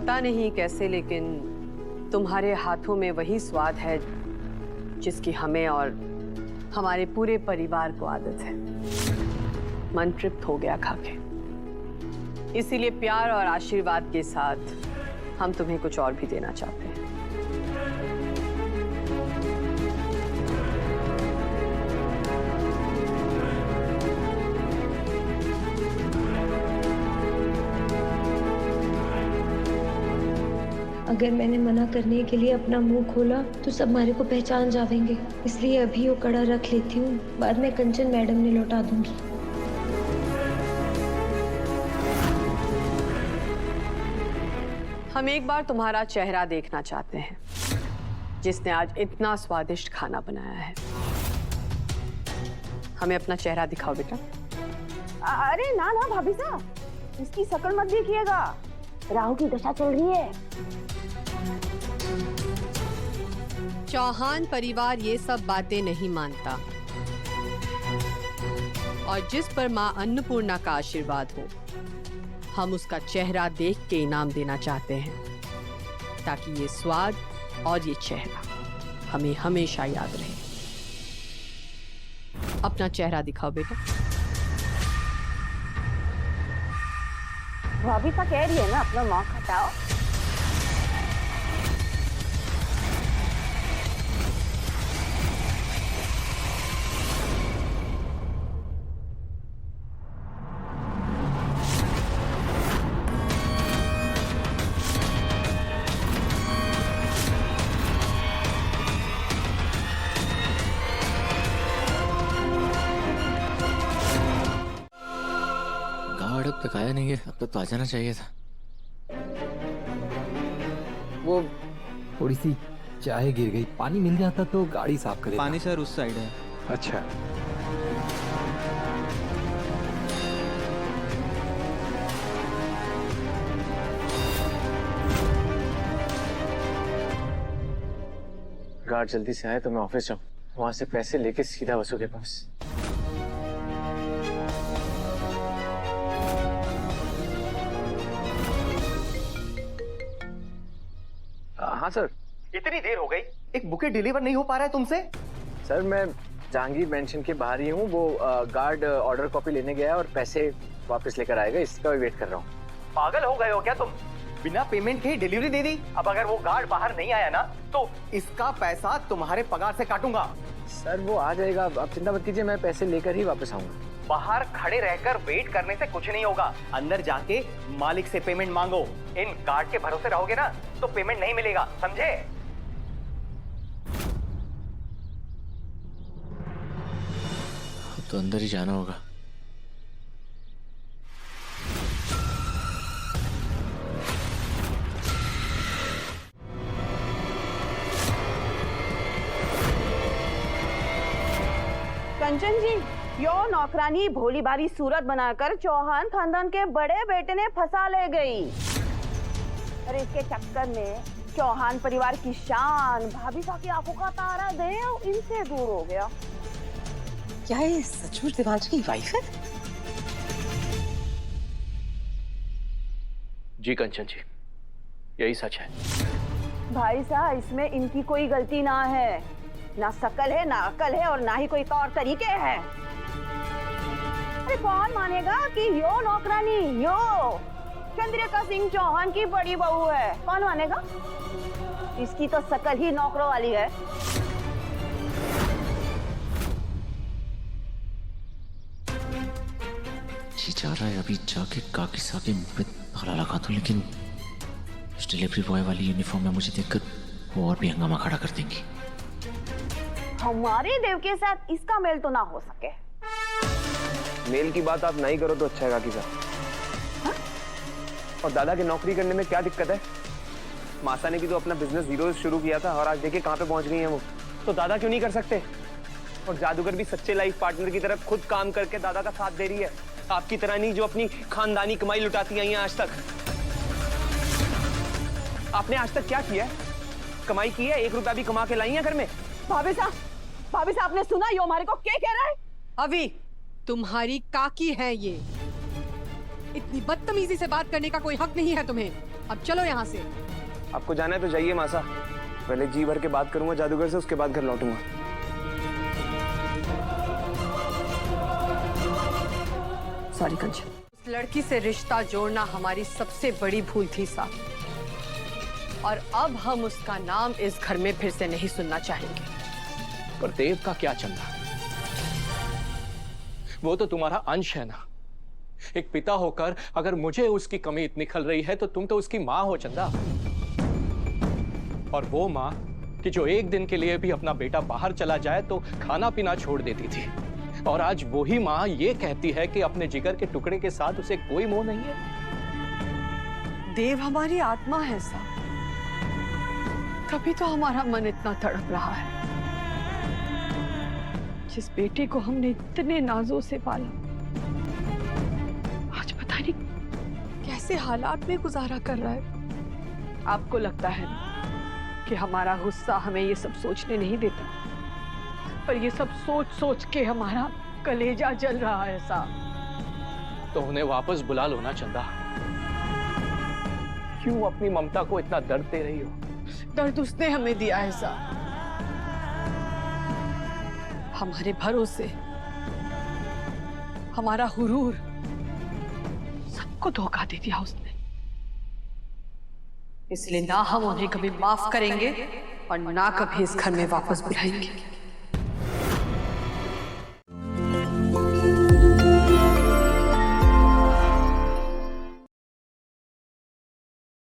पता नहीं कैसे, लेकिन तुम्हारे हाथों में वही स्वाद है जिसकी हमें और हमारे पूरे परिवार को आदत है। मन तृप्त हो गया खाके, इसीलिए प्यार और आशीर्वाद के साथ हम तुम्हें कुछ और भी देना चाहते हैं। अगर मैंने मना करने के लिए अपना मुंह खोला तो सब हमारे को पहचान जावेंगे, इसलिए अभी वो कड़ा रख लेती हूँ, बाद में कंचन मैडम ने लौटा दूंगी। हम एक बार तुम्हारा चेहरा देखना चाहते हैं, जिसने आज इतना स्वादिष्ट खाना बनाया है। हमें अपना चेहरा दिखाओ बेटा। अरे ना ना भाभी साहब, इसकी शक्ल मत देखिएगा, राहु की दशा चल रही है। चौहान परिवार ये सब बातें नहीं मानता, और जिस पर मां अन्नपूर्णा का आशीर्वाद हो, हम उसका चेहरा देख के इनाम देना चाहते हैं, ताकि ये स्वाद और ये चेहरा हमें हमेशा याद रहे। अपना चेहरा दिखाओ बेटा। भाभी सा कह रही है ना, अपना माँ खटाओ। अब तक आया नहीं है, अब तक तो आ जाना चाहिए था। वो थोड़ी सी चाय गिर गई, पानी मिल जाता तो गाड़ी साफ करे। पानी सर उस साइड है। अच्छा, गार्ड जल्दी से आए तो मैं ऑफिस जाऊं, वहां से पैसे लेके सीधा वसु के पास। हाँ सर। इतनी देर हो गई, एक बुके डिलीवर नहीं हो पा रहा है तुमसे? सर मैं जहांगीर मेंशन के बाहर ही हूँ, वो गार्ड ऑर्डर कॉपी लेने गया और पैसे वापस लेकर आएगा, इसका वेट कर रहा हूँ। पागल हो गए हो क्या तुम? बिना पेमेंट के ही डिलीवरी दे दी। अब अगर वो गार्ड बाहर नहीं आया ना, तो इसका पैसा तुम्हारे पगार से काटूंगा। सर वो आ जाएगा, आप चिंता मत कीजिए, मैं पैसे लेकर ही वापस आऊंगा। बाहर खड़े रहकर वेट करने से कुछ नहीं होगा, अंदर जाके मालिक से पेमेंट मांगो। इन गार्ड के भरोसे रहोगे ना तो पेमेंट नहीं मिलेगा, समझे? अब तो अंदर ही जाना होगा। कंचन जी, यो नौकरानी भोली भाली सूरत बनाकर चौहान खानदान के बड़े बेटे ने फंसा ले गई। और इसके चक्कर में चौहान परिवार की शान, भाभी साहब की आंखों का तारा देव इनसे दूर हो गया। क्या ये सचमुच देवांश की वाइफ है? जी कंचन जी, यही सच है। भाई साहब, इसमें इनकी कोई गलती ना है, ना शकल है, ना अकल है, और ना ही कोई तौर तरीके हैं। अरे कौन मानेगा कि यो नौकरानी, यो चंद्रिका सिंह चौहान की बड़ी बहू है? कौन मानेगा? इसकी तो शकल ही नौकरों वाली है। जी चाह रहा है अभी जाके काकी साहब के मुंह पे ताला लगा दूं, लेकिन इस डिलीवरी बॉय वाली यूनिफॉर्म में मुझे देखकर वो और भी हंगामा खड़ा कर देंगी। हमारे देव के साथ इसका मेल तो ना हो सके। मेल की बात आप नहीं करो तो अच्छा है काकी साहब। हाँ? और दादा की नौकरी करने में क्या दिक्कत है? माता ने भी तो अपना बिजनेस जीरो शुरू किया था और आज देखिए कहाँ पे पहुंच गई हैं वो। तो दादा क्यों नहीं कर सकते? और जादूगर भी सच्चे लाइफ पार्टनर की तरफ खुद काम करके दादा का साथ दे रही है, आपकी तरह नहीं जो अपनी खानदानी कमाई लुटाती आई हैं आज तक। आपने आज तक क्या किया है? कमाई की है? 1 रुपया भी कमा के लाई है घर में? भाभी साहब आपने सुना यो हमारे को क्या कह रहा है? अभी तुम्हारी काकी है ये, इतनी बदतमीजी से बात करने का कोई हक नहीं है तुम्हें। अब चलो यहाँ से। आपको जाना है तो जाइए मासा, पहले जी भर के बात करूंगा जादूगर से, उसके बाद घर लौटूंगा। सॉरी कंचन, उस लड़की से रिश्ता जोड़ना हमारी सबसे बड़ी भूल थी साहब, और अब हम उसका नाम इस घर में फिर से नहीं सुनना चाहेंगे। पर देव का क्या चंदा, वो तो तुम्हारा अंश है ना। एक पिता होकर अगर मुझे उसकी कमी इतनी खल रही है तो तुम तो उसकी माँ हो चंदा। और वो माँ कि जो एक दिन के लिए भी अपना बेटा बाहर चला जाए तो खाना पीना छोड़ देती थी, और आज वही माँ ये कहती है कि अपने जिगर के टुकड़े के साथ उसे कोई मोह नहीं है। देव हमारी आत्मा है साहब, तभी तो हमारा मन इतना तड़प रहा है। जिस बेटे को हमने इतने नाजों से पाला, आज पता नहीं कैसे हालात में गुजारा कर रहा है। आपको लगता है कि हमारा गुस्सा हमें ये सब सोचने नहीं देता, पर ये सब सोच सोच के हमारा कलेजा जल रहा है साहब। तो उन्हें वापस बुला लो ना चंदा। क्यों अपनी ममता को इतना दर्द दे रही हो? दर्द उसने हमें दिया है साहब, हमारे भरोसे, हमारा हुरूर, सबको धोखा दे दिया उसने। इसलिए ना हम उन्हें कभी माफ करेंगे और ना कभी इस घर में वापस बुलाएंगे।